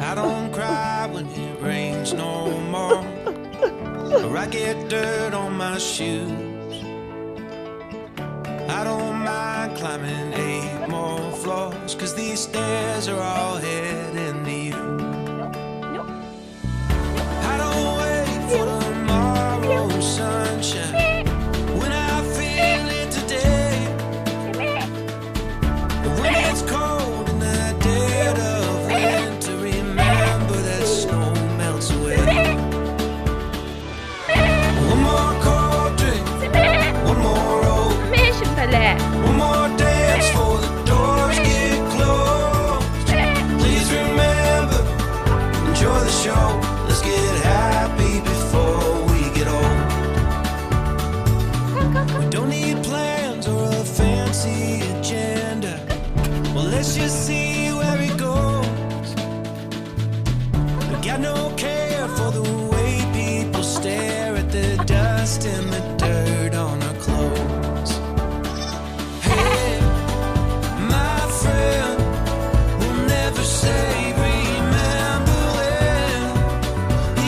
I don't cry when it rains no more, or I get dirt on my shoes. I don't mind climbing 8 more floors, 'cause these stairs are all heading to you. I don't wait for tomorrow's sunshine when I feel it today. But when it's cold in the dead of winter, remember that snow melts away. One more cold drink, one more roll, one more dance before the doors get closed. Please remember, enjoy the show. Let's get happy before we get old. We don't need plans or a fancy agenda. Well, let's just see where it goes. We got no care for the way people stare at the dust and the dirt on our clothes. Hey, my friend, we'll never say remember when,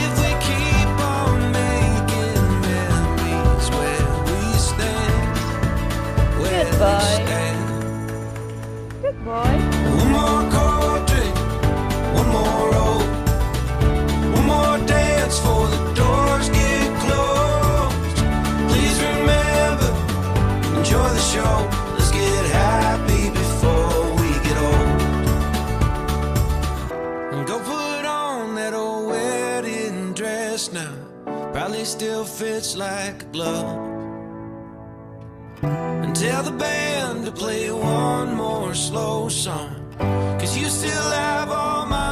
if we keep on making memories where we stand, where we Goodbye. stand. Good boy. One more cold drink, one more roll, one more dance before the doors get closed. Please remember, enjoy the show. Let's get happy before we get old. And go put on that old wedding dress now. Probably still fits like a glove. And tell the band to play one more slow song, 'cause you still have all my